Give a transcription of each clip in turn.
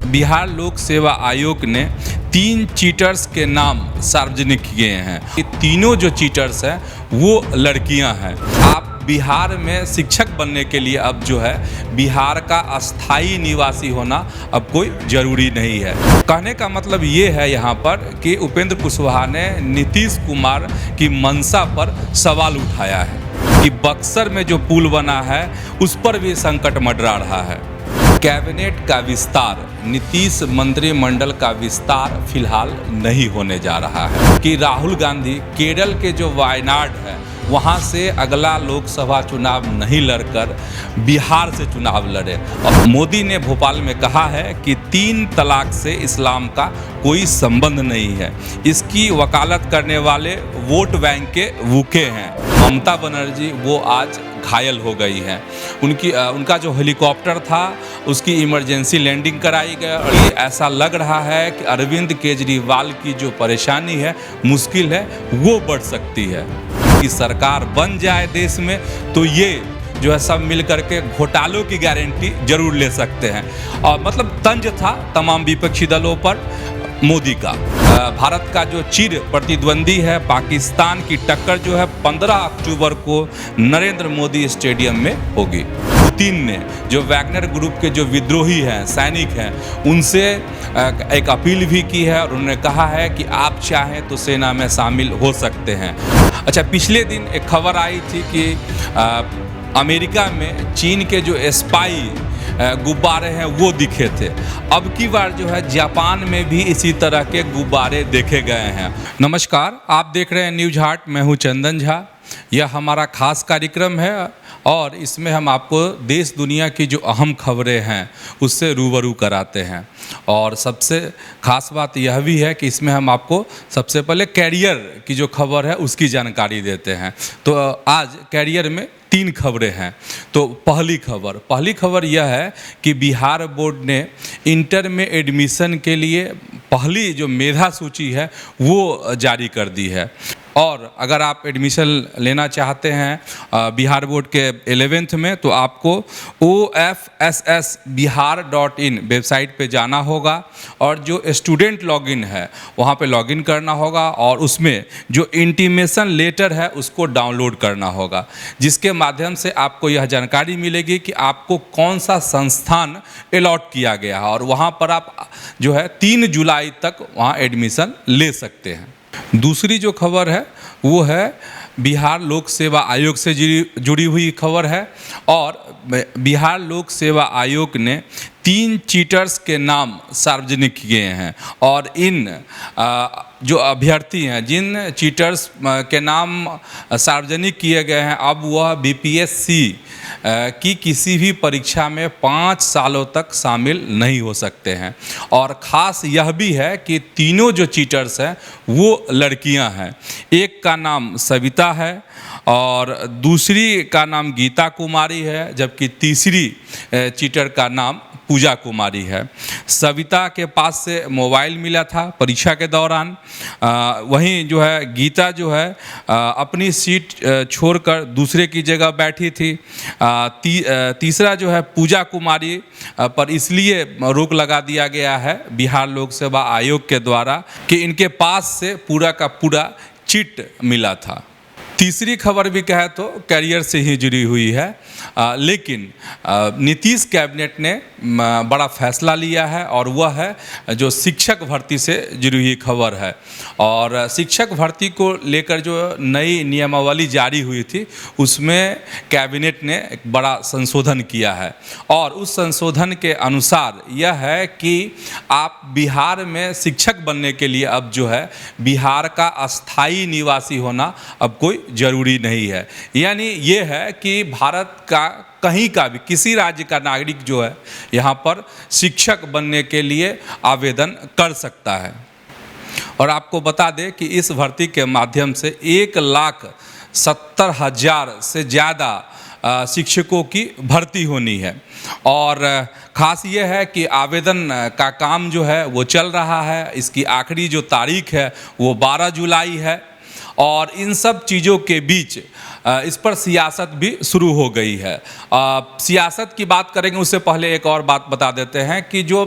बिहार लोक सेवा आयोग ने 3 चीटर्स के नाम सार्वजनिक किए हैं। ये तीनों जो चीटर्स हैं वो लड़कियां हैं। आप बिहार में शिक्षक बनने के लिए अब जो है बिहार का अस्थायी निवासी होना अब कोई ज़रूरी नहीं है। कहने का मतलब ये है यहाँ पर कि उपेंद्र कुशवाहा ने नीतीश कुमार की मंशा पर सवाल उठाया है कि बक्सर में जो पुल बना है उस पर भी संकट मंडरा रहा है। कैबिनेट का विस्तार, नीतीश मंत्रिमंडल का विस्तार फिलहाल नहीं होने जा रहा है कि राहुल गांधी केरल के जो वायनाड है वहाँ से अगला लोकसभा चुनाव नहीं लड़कर बिहार से चुनाव लड़े। और मोदी ने भोपाल में कहा है कि 3 तलाक से इस्लाम का कोई संबंध नहीं है। इसकी वकालत करने वाले वोट बैंक के भूखे हैं। ममता बनर्जी वो आज घायल हो गई हैं। उनका जो हेलीकॉप्टर था उसकी इमरजेंसी लैंडिंग कराई गई और ये ऐसा लग रहा है कि अरविंद केजरीवाल की जो परेशानी है, मुश्किल है, वो बढ़ सकती है। कि सरकार बन जाए देश में तो ये जो है सब मिल करके घोटालों की गारंटी जरूर ले सकते हैं। और मतलब तंज था तमाम विपक्षी दलों पर मोदी का। भारत का जो चिर प्रतिद्वंदी है पाकिस्तान की टक्कर जो है 15 अक्टूबर को नरेंद्र मोदी स्टेडियम में होगी। पुतिन ने जो वैगनर ग्रुप के जो विद्रोही हैं, सैनिक हैं, उनसे एक अपील भी की है और उन्होंने कहा है कि आप चाहें तो सेना में शामिल हो सकते हैं। अच्छा, पिछले दिन एक खबर आई थी कि अमेरिका में चीन के जो स्पाई गुब्बारे हैं वो दिखे थे। अब की बार जो है जापान में भी इसी तरह के गुब्बारे देखे गए हैं। नमस्कार, आप देख रहे हैं न्यूज हाट। मैं हूं चंदन झा। यह हमारा खास कार्यक्रम है और इसमें हम आपको देश दुनिया की जो अहम खबरें हैं उससे रूबरू कराते हैं। और सबसे खास बात यह भी है कि इसमें हम आपको सबसे पहले कैरियर की जो खबर है उसकी जानकारी देते हैं। तो आज कैरियर में 3 खबरें हैं। तो पहली खबर यह है कि बिहार बोर्ड ने इंटर में एडमिशन के लिए पहली जो मेधा सूची है वो जारी कर दी है। और अगर आप एडमिशन लेना चाहते हैं बिहार बोर्ड के 11th में तो आपको ofssbihar.in वेबसाइट पे जाना होगा और जो स्टूडेंट लॉगिन है वहाँ पे लॉगिन करना होगा और उसमें जो इंटीमेशन लेटर है उसको डाउनलोड करना होगा, जिसके माध्यम से आपको यह जानकारी मिलेगी कि आपको कौन सा संस्थान अलॉट किया गया है और वहाँ पर आप जो है 3 जुलाई तक वहाँ एडमिशन ले सकते हैं। दूसरी जो खबर है वो है बिहार लोक सेवा आयोग से जुड़ी हुई खबर है और बिहार लोक सेवा आयोग ने 3 चीटर्स के नाम सार्वजनिक किए हैं और इन जो अभ्यर्थी हैं, जिन चीटर्स के नाम सार्वजनिक किए गए हैं, अब वह बीपीएससी की किसी भी परीक्षा में 5 सालों तक शामिल नहीं हो सकते हैं। और ख़ास यह भी है कि तीनों जो चीटर्स हैं वो लड़कियां हैं। एक का नाम सविता है और दूसरी का नाम गीता कुमारी है, जबकि तीसरी चीटर का नाम पूजा कुमारी है। सविता के पास से मोबाइल मिला था परीक्षा के दौरान। वहीं जो है गीता जो है अपनी सीट छोड़कर दूसरे की जगह बैठी थी। तीसरा जो है पूजा कुमारी पर इसलिए रोक लगा दिया गया है बिहार लोक सेवा आयोग के द्वारा कि इनके पास से पूरा का पूरा चिट मिला था। तीसरी खबर भी कहे तो कैरियर से ही जुड़ी हुई है, लेकिन नीतीश कैबिनेट ने बड़ा फैसला लिया है और वह है जो शिक्षक भर्ती से जुड़ी हुई खबर है। और शिक्षक भर्ती को लेकर जो नई नियमावली जारी हुई थी उसमें कैबिनेट ने एक बड़ा संशोधन किया है और उस संशोधन के अनुसार यह है कि आप बिहार में शिक्षक बनने के लिए अब जो है बिहार का अस्थायी निवासी होना अब कोई ज़रूरी नहीं है। यानी ये है कि भारत का कहीं का भी किसी राज्य का नागरिक जो है यहाँ पर शिक्षक बनने के लिए आवेदन कर सकता है। और आपको बता दें कि इस भर्ती के माध्यम से 1,70,000 से ज़्यादा शिक्षकों की भर्ती होनी है। और ख़ास ये है कि आवेदन का काम जो है वो चल रहा है। इसकी आखिरी जो तारीख है वो 12 जुलाई है। और इन सब चीज़ों के बीच इस पर सियासत भी शुरू हो गई है। सियासत की बात करेंगे उससे पहले एक और बात बता देते हैं कि जो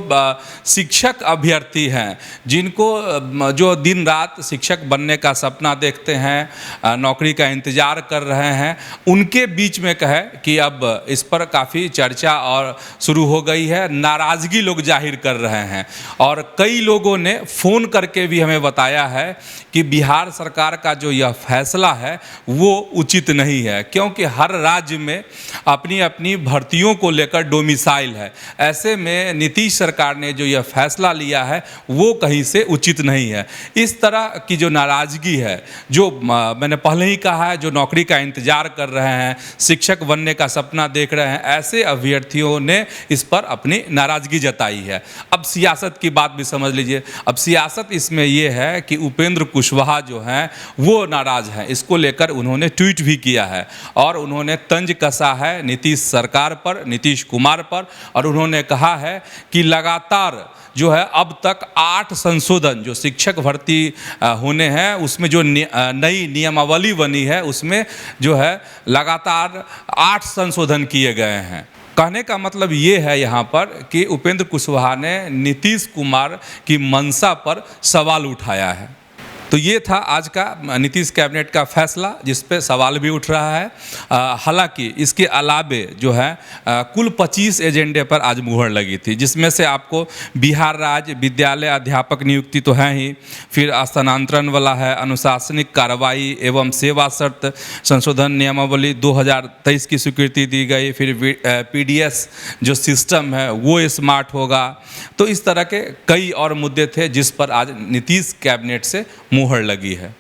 शिक्षक अभ्यर्थी हैं, जिनको जो दिन रात शिक्षक बनने का सपना देखते हैं, नौकरी का इंतज़ार कर रहे हैं, उनके बीच में कहे कि अब इस पर काफ़ी चर्चा और शुरू हो गई है, नाराज़गी लोग जाहिर कर रहे हैं। और कई लोगों ने फ़ोन करके भी हमें बताया है कि बिहार सरकार का जो यह फैसला है वो उचित नहीं है, क्योंकि हर राज्य में अपनी अपनी भर्तियों को लेकर डोमिसाइल है। ऐसे में नीतीश सरकार ने जो यह फैसला लिया है वो कहीं से उचित नहीं है। इस तरह की जो नाराज़गी है, जो मैंने पहले ही कहा है, जो नौकरी का इंतज़ार कर रहे हैं, शिक्षक बनने का सपना देख रहे हैं, ऐसे अभ्यर्थियों ने इस पर अपनी नाराज़गी जताई है। अब सियासत की बात भी समझ लीजिए। अब सियासत इसमें यह है कि उपेंद्र कुशवाहा जो हैं वो नाराज़ हैं। इसको लेकर उन्होंने ट्वीट भी किया है और उन्होंने तंज कसा है नीतीश सरकार पर, नीतीश कुमार पर, और उन्होंने कहा है कि लगातार जो है अब तक 8 संशोधन जो शिक्षक भर्ती होने हैं उसमें जो नई नियमावली बनी है उसमें जो है लगातार 8 संशोधन किए गए हैं। कहने का मतलब ये है यहाँ पर कि उपेंद्र कुशवाहा ने नीतीश कुमार की मंशा पर सवाल उठाया है। तो ये था आज का नीतीश कैबिनेट का फैसला, जिस पे सवाल भी उठ रहा है। हालांकि इसके अलावे जो है कुल 25 एजेंडे पर आज मुहर लगी थी, जिसमें से आपको बिहार राज्य विद्यालय अध्यापक नियुक्ति तो है ही, फिर स्थानांतरण वाला है, अनुशासनिक कार्रवाई एवं सेवा शर्त संशोधन नियमावली 2023 की स्वीकृति दी गई, फिर PDS जो सिस्टम है वो स्मार्ट होगा। तो इस तरह के कई और मुद्दे थे जिस पर आज नीतीश कैबिनेट से मुहर लगी है।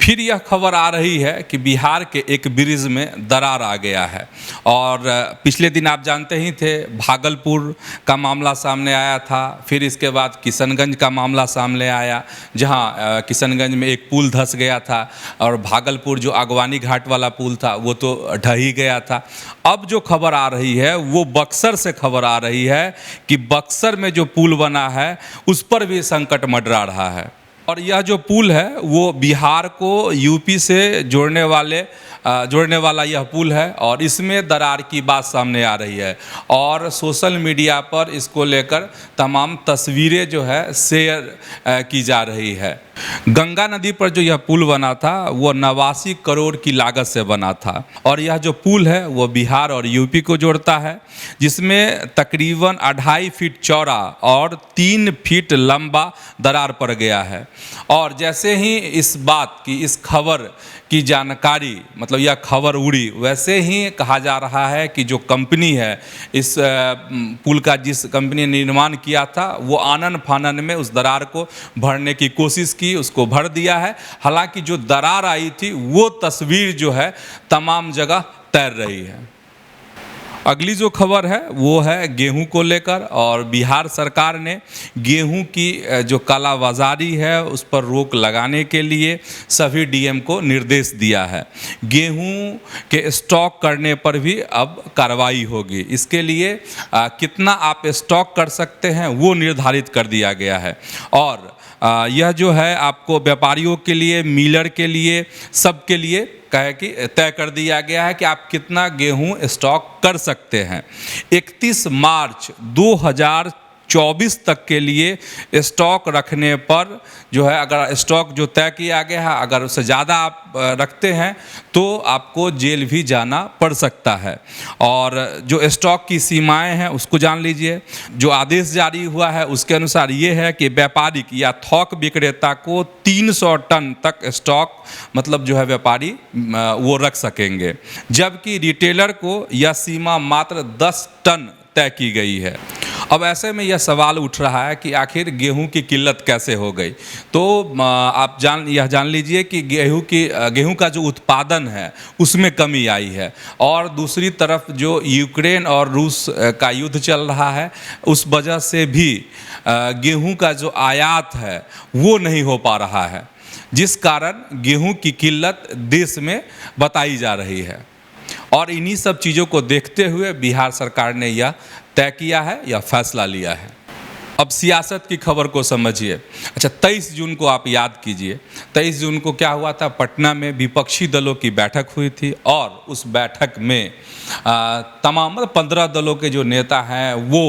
फिर यह खबर आ रही है कि बिहार के एक ब्रिज में दरार आ गया है। और पिछले दिन आप जानते ही थे भागलपुर का मामला सामने आया था, फिर इसके बाद किशनगंज का मामला सामने आया, जहां किशनगंज में एक पुल धंस गया था और भागलपुर जो आगवानी घाट वाला पुल था वो तो ढह ही गया था। अब जो खबर आ रही है वो बक्सर से खबर आ रही है कि बक्सर में जो पुल बना है उस पर भी संकट मंडरा रहा है। और यह जो पुल है वो बिहार को यूपी से जोड़ने वाला यह पुल है और इसमें दरार की बात सामने आ रही है और सोशल मीडिया पर इसको लेकर तमाम तस्वीरें जो है शेयर की जा रही है। गंगा नदी पर जो यह पुल बना था वो 89 करोड़ की लागत से बना था और यह जो पुल है वो बिहार और यूपी को जोड़ता है, जिसमें तकरीबन 2.5 फीट चौड़ा और 3 फीट लंबा दरार पड़ गया है। और जैसे ही इस बात की, इस खबर की जानकारी, मतलब यह खबर उड़ी, वैसे ही कहा जा रहा है कि जो कंपनी है इस पुल का, जिस कंपनी ने निर्माण किया था, वो आनन फानन में उस दरार को भरने की कोशिश की, उसको भर दिया है। हालांकि जो दरार आई थी वो तस्वीर जो है तमाम जगह तैर रही है। अगली जो खबर है वो है गेहूं को लेकर, और बिहार सरकार ने गेहूं की जो कालाबाजारी है उस पर रोक लगाने के लिए सभी डीएम को निर्देश दिया है। गेहूं के स्टॉक करने पर भी अब कार्रवाई होगी। इसके लिए कितना आप स्टॉक कर सकते हैं वो निर्धारित कर दिया गया है। और यह जो है आपको व्यापारियों के लिए, मिलर के लिए, सबके लिए कहे कि तय कर दिया गया है कि आप कितना गेहूं स्टॉक कर सकते हैं। 31 मार्च 2024 तक के लिए स्टॉक रखने पर जो है, अगर स्टॉक जो तय किया गया है अगर उससे ज़्यादा आप रखते हैं तो आपको जेल भी जाना पड़ सकता है। और जो स्टॉक की सीमाएं हैं उसको जान लीजिए। जो आदेश जारी हुआ है उसके अनुसार ये है कि व्यापारिक या थोक विक्रेता को 300 टन तक स्टॉक, मतलब जो है व्यापारी वो रख सकेंगे, जबकि रिटेलर को यह सीमा मात्र 10 टन तय की गई है। अब ऐसे में यह सवाल उठ रहा है कि आखिर गेहूं की किल्लत कैसे हो गई। तो आप जान लीजिए कि गेहूं का जो उत्पादन है उसमें कमी आई है, और दूसरी तरफ जो यूक्रेन और रूस का युद्ध चल रहा है उस वजह से भी गेहूं का जो आयात है वो नहीं हो पा रहा है, जिस कारण गेहूं की किल्लत देश में बताई जा रही है। और इन्हीं सब चीज़ों को देखते हुए बिहार सरकार ने यह तय किया है या फैसला लिया है। अब सियासत की खबर को समझिए। अच्छा, 23 जून को आप याद कीजिए, 23 जून को क्या हुआ था? पटना में विपक्षी दलों की बैठक हुई थी और उस बैठक में तमाम मतलब 15 दलों के जो नेता हैं वो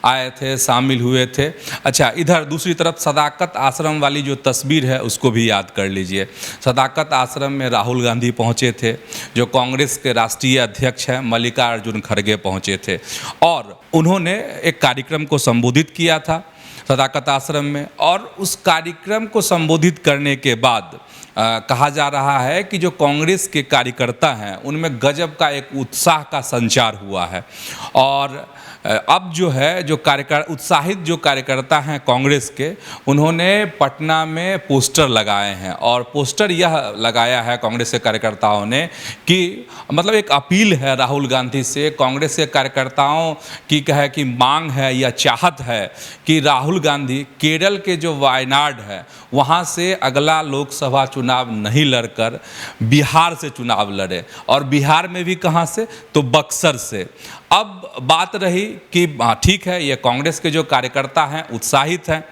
आए थे, शामिल हुए थे। अच्छा, इधर दूसरी तरफ सदाकत आश्रम वाली जो तस्वीर है उसको भी याद कर लीजिए। सदाकत आश्रम में राहुल गांधी पहुँचे थे, जो कांग्रेस के राष्ट्रीय अध्यक्ष हैं मल्लिकार्जुन खड़गे पहुँचे थे और उन्होंने एक कार्यक्रम को संबोधित किया था सदाकत आश्रम में। और उस कार्यक्रम को संबोधित करने के बाद कहा जा रहा है कि जो कांग्रेस के कार्यकर्ता हैं उनमें गजब का एक उत्साह का संचार हुआ है। और अब जो है जो उत्साहित जो कार्यकर्ता हैं कांग्रेस के, उन्होंने पटना में पोस्टर लगाए हैं और पोस्टर यह लगाया है कांग्रेस के कार्यकर्ताओं ने कि मतलब एक अपील है राहुल गांधी से। कांग्रेस के कार्यकर्ताओं की कहे कि मांग है या चाहत है कि राहुल गांधी केरल के जो वायनाड है वहाँ से अगला लोकसभा चुनाव नहीं लड़कर बिहार से चुनाव लड़े, और बिहार में भी कहाँ से? तो बक्सर से। अब बात रही कि ठीक है, ये कांग्रेस के जो कार्यकर्ता हैं उत्साहित हैं,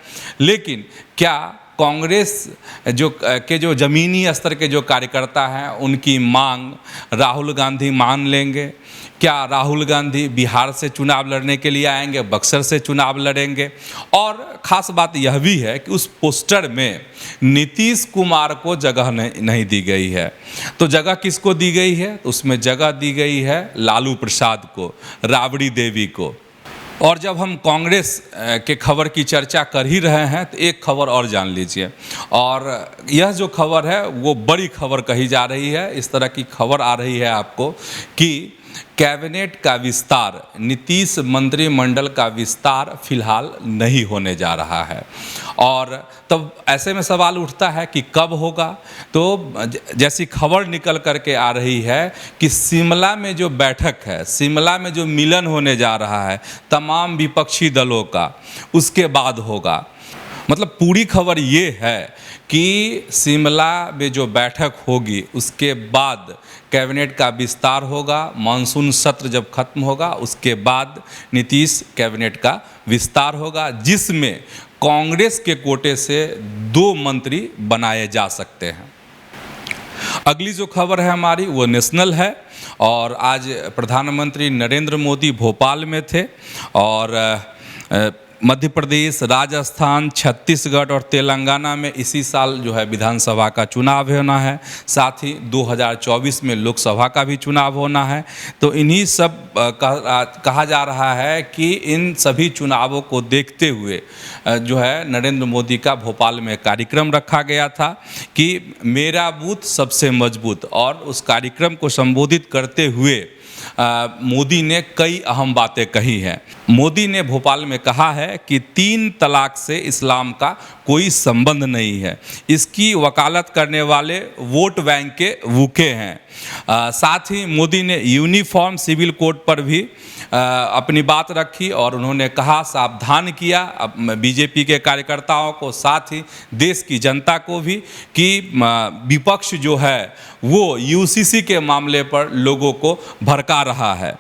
लेकिन क्या कांग्रेस जो ज़मीनी स्तर के जो कार्यकर्ता हैं उनकी मांग राहुल गांधी मान लेंगे? क्या राहुल गांधी बिहार से चुनाव लड़ने के लिए आएंगे, बक्सर से चुनाव लड़ेंगे? और ख़ास बात यह भी है कि उस पोस्टर में नीतीश कुमार को जगह नहीं दी गई है। तो जगह किसको दी गई है? उसमें जगह दी गई है लालू प्रसाद को, राबड़ी देवी को। और जब हम कांग्रेस के खबर की चर्चा कर ही रहे हैं तो एक खबर और जान लीजिए, और यह जो खबर है वो बड़ी खबर कही जा रही है। इस तरह की खबर आ रही है आपको कि कैबिनेट का विस्तार, नीतीश मंत्रिमंडल का विस्तार फिलहाल नहीं होने जा रहा है। और तब ऐसे में सवाल उठता है कि कब होगा? तो जैसी खबर निकल करके आ रही है कि शिमला में जो बैठक है, शिमला में जो मिलन होने जा रहा है तमाम विपक्षी दलों का, उसके बाद होगा। मतलब पूरी खबर ये है कि शिमला में जो बैठक होगी उसके बाद कैबिनेट का विस्तार होगा। मानसून सत्र जब खत्म होगा उसके बाद नीतीश कैबिनेट का विस्तार होगा, जिसमें कांग्रेस के कोटे से 2 मंत्री बनाए जा सकते हैं। अगली जो खबर है हमारी वो नेशनल है, और आज प्रधानमंत्री नरेंद्र मोदी भोपाल में थे और मध्य प्रदेश, राजस्थान, छत्तीसगढ़ और तेलंगाना में इसी साल जो है विधानसभा का चुनाव होना है। साथ ही 2024 में लोकसभा का भी चुनाव होना है। तो इन्हीं सब कहा जा रहा है कि इन सभी चुनावों को देखते हुए जो है नरेंद्र मोदी का भोपाल में कार्यक्रम रखा गया था कि मेरा बूथ सबसे मजबूत। और उस कार्यक्रम को संबोधित करते हुए मोदी ने कई अहम बातें कही हैं। मोदी ने भोपाल में कहा है कि 3 तलाक से इस्लाम का कोई संबंध नहीं है, इसकी वकालत करने वाले वोट बैंक के भूखे हैं। साथ ही मोदी ने यूनिफॉर्म सिविल कोड पर भी अपनी बात रखी और उन्होंने कहा, सावधान किया बीजेपी के कार्यकर्ताओं को, साथ ही देश की जनता को भी कि विपक्ष जो है वो यूसीसी के मामले पर लोगों को भड़का रहा है।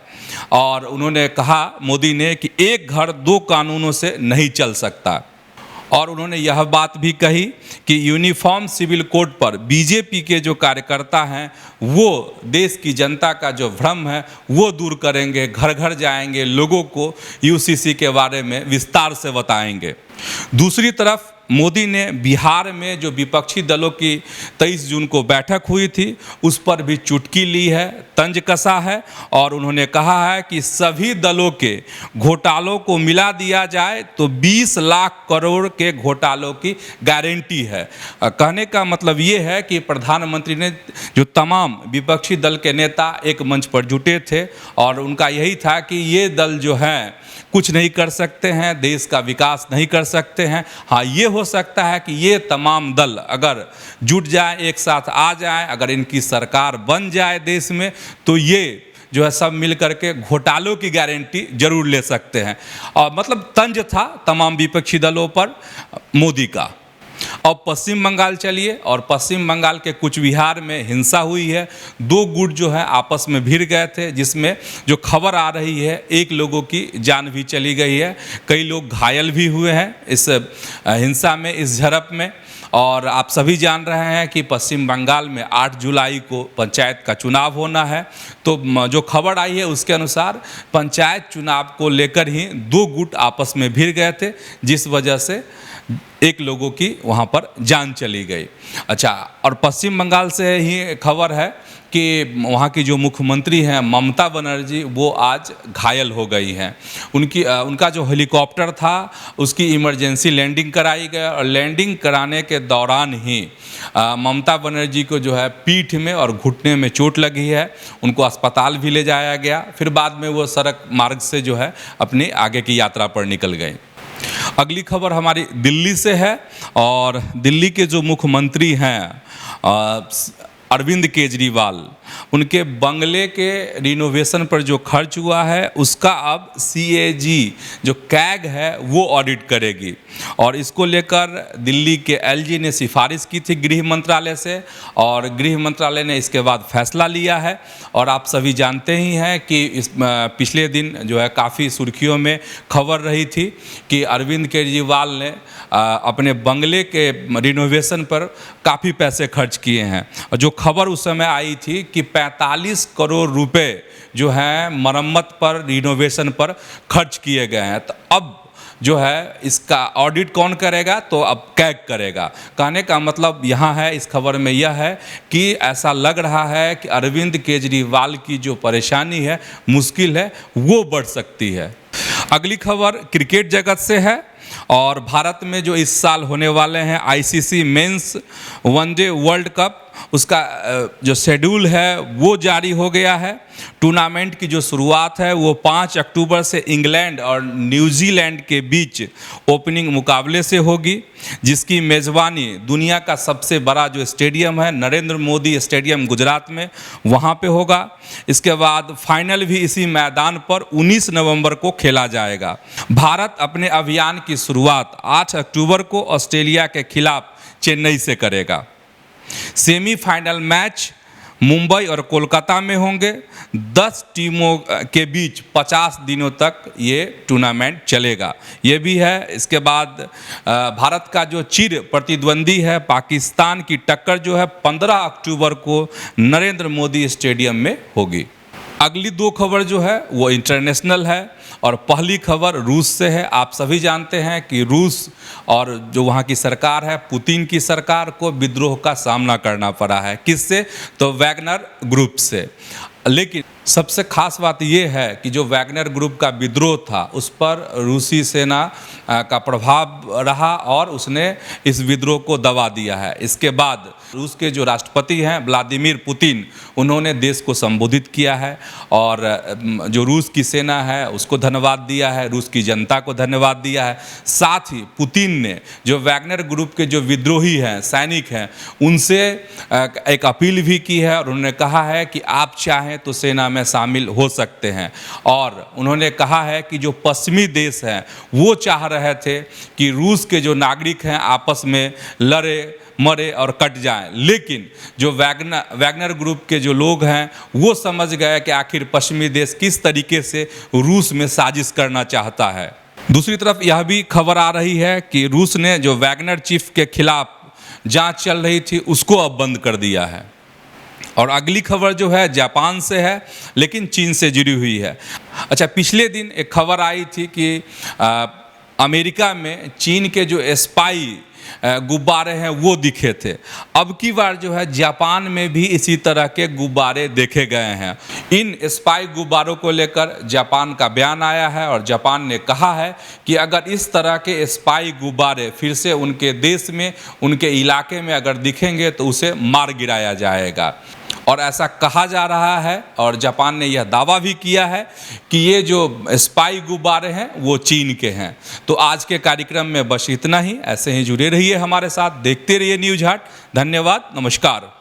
और उन्होंने कहा मोदी ने कि एक घर 2 कानूनों से नहीं चल सकता। और उन्होंने यह बात भी कही कि यूनिफॉर्म सिविल कोड पर बीजेपी के जो कार्यकर्ता हैं वो देश की जनता का जो भ्रम है वो दूर करेंगे, घर घर जाएंगे, लोगों को यूसीसी के बारे में विस्तार से बताएंगे। दूसरी तरफ मोदी ने बिहार में जो विपक्षी दलों की 23 जून को बैठक हुई थी उस पर भी चुटकी ली है, तंज कसा है और उन्होंने कहा है कि सभी दलों के घोटालों को मिला दिया जाए तो 20 लाख करोड़ के घोटालों की गारंटी है। कहने का मतलब ये है कि प्रधानमंत्री ने जो तमाम विपक्षी दल के नेता एक मंच पर जुटे थे और उनका यही था कि ये दल जो हैं कुछ नहीं कर सकते हैं, देश का विकास नहीं कर सकते हैं। हाँ, ये हो सकता है कि ये तमाम दल अगर जुट जाए, एक साथ आ जाए, अगर इनकी सरकार बन जाए देश में, तो ये जो है सब मिल करके घोटालों की गारंटी जरूर ले सकते हैं। और मतलब तंज था तमाम विपक्षी दलों पर मोदी का। अब पश्चिम बंगाल चलिए, और पश्चिम बंगाल के कुछ बिहार में हिंसा हुई है। 2 गुट जो है आपस में भिड़ गए थे, जिसमें जो खबर आ रही है 1 लोगों की जान भी चली गई है, कई लोग घायल भी हुए हैं इस हिंसा में, इस झड़प में। और आप सभी जान रहे हैं कि पश्चिम बंगाल में 8 जुलाई को पंचायत का चुनाव होना है। तो जो खबर आई है उसके अनुसार पंचायत चुनाव को लेकर ही 2 गुट आपस में भिड़ गए थे, जिस वजह से 1 लोगों की वहाँ पर जान चली गई। अच्छा, और पश्चिम बंगाल से ही खबर है कि वहाँ की जो मुख्यमंत्री हैं ममता बनर्जी, वो आज घायल हो गई हैं। उनका जो हेलीकॉप्टर था उसकी इमरजेंसी लैंडिंग कराई गई, और लैंडिंग कराने के दौरान ही ममता बनर्जी को जो है पीठ में और घुटने में चोट लगी है। उनको अस्पताल भी ले जाया गया, फिर बाद में वो सड़क मार्ग से जो है अपनी आगे की यात्रा पर निकल गए। अगली खबर हमारी दिल्ली से है, और दिल्ली के जो मुख्यमंत्री हैं अरविंद केजरीवाल, उनके बंगले के रिनोवेशन पर जो खर्च हुआ है उसका अब CAG जो कैग है वो ऑडिट करेगी। और इसको लेकर दिल्ली के LG ने सिफारिश की थी गृह मंत्रालय से, और गृह मंत्रालय ने इसके बाद फैसला लिया है। और आप सभी जानते ही हैं कि इस पिछले दिन जो है काफ़ी सुर्खियों में खबर रही थी कि अरविंद केजरीवाल ने अपने बंगले के रिनोवेशन पर काफ़ी पैसे खर्च किए हैं। और जो खबर उस समय आई थी कि 45 करोड़ रुपए जो है मरम्मत पर, रिनोवेशन पर खर्च किए गए हैं। तो अब जो है इसका ऑडिट कौन करेगा? तो अब कैग करेगा। कहने का मतलब यहाँ है, इस खबर में यह है कि ऐसा लग रहा है कि अरविंद केजरीवाल की जो परेशानी है, मुश्किल है, वो बढ़ सकती है। अगली खबर क्रिकेट जगत से है, और भारत में जो इस साल होने वाले हैं ICC men's one day world cup, उसका जो शेड्यूल है वो जारी हो गया है। टूर्नामेंट की जो शुरुआत है वो 5 अक्टूबर से इंग्लैंड और न्यूजीलैंड के बीच ओपनिंग मुकाबले से होगी, जिसकी मेज़बानी दुनिया का सबसे बड़ा जो स्टेडियम है नरेंद्र मोदी स्टेडियम गुजरात में, वहाँ पे होगा। इसके बाद फाइनल भी इसी मैदान पर 19 नवंबर को खेला जाएगा। भारत अपने अभियान की शुरुआत 8 अक्टूबर को ऑस्ट्रेलिया के खिलाफ चेन्नई से करेगा। सेमीफाइनल मैच मुंबई और कोलकाता में होंगे। 10 टीमों के बीच 50 दिनों तक ये टूर्नामेंट चलेगा, ये भी है। इसके बाद भारत का जो चिर प्रतिद्वंदी है पाकिस्तान की टक्कर जो है 15 अक्टूबर को नरेंद्र मोदी स्टेडियम में होगी। अगली 2 खबर जो है वो इंटरनेशनल है, और पहली खबर रूस से है। आप सभी जानते हैं कि रूस और जो वहाँ की सरकार है, पुतिन की सरकार को विद्रोह का सामना करना पड़ा है। किससे? तो वैगनर ग्रुप से। लेकिन सबसे खास बात यह है कि जो वैगनर ग्रुप का विद्रोह था उस पर रूसी सेना का प्रभाव रहा, और उसने इस विद्रोह को दबा दिया है। इसके बाद रूस के जो राष्ट्रपति हैं व्लादिमीर पुतिन, उन्होंने देश को संबोधित किया है, और जो रूस की सेना है उसको धन्यवाद दिया है, रूस की जनता को धन्यवाद दिया है। साथ ही पुतिन ने जो वैगनर ग्रुप के जो विद्रोही हैं, सैनिक हैं, उनसे एक अपील भी की है, और उन्होंने कहा है कि आप चाहें तो सेना में शामिल हो सकते हैं। और उन्होंने कहा है कि जो पश्चिमी देश हैं वो चाह रहे थे कि रूस के जो नागरिक हैं आपस में लड़े मरे और कट जाएं, लेकिन जो वैगनर ग्रुप के जो लोग हैं वो समझ गए कि आखिर पश्चिमी देश किस तरीके से रूस में साजिश करना चाहता है। दूसरी तरफ यह भी खबर आ रही है कि रूस ने जो वैगनर चीफ के खिलाफ जांच चल रही थी उसको अब बंद कर दिया है। और अगली खबर जो है जापान से है, लेकिन चीन से जुड़ी हुई है। अच्छा, पिछले दिन एक खबर आई थी कि अमेरिका में चीन के जो स्पाई गुब्बारे हैं वो दिखे थे। अब की बार जो है जापान में भी इसी तरह के गुब्बारे देखे गए हैं। इन स्पाई गुब्बारों को लेकर जापान का बयान आया है, और जापान ने कहा है कि अगर इस तरह के स्पाई गुब्बारे फिर से उनके देश में, उनके इलाके में अगर दिखेंगे तो उसे मार गिराया जाएगा। और ऐसा कहा जा रहा है, और जापान ने यह दावा भी किया है कि ये जो स्पाई गुब्बारे हैं वो चीन के हैं। तो आज के कार्यक्रम में बस इतना ही। ऐसे ही जुड़े रहिए हमारे साथ, देखते रहिए न्यूज़ हाट। धन्यवाद, नमस्कार।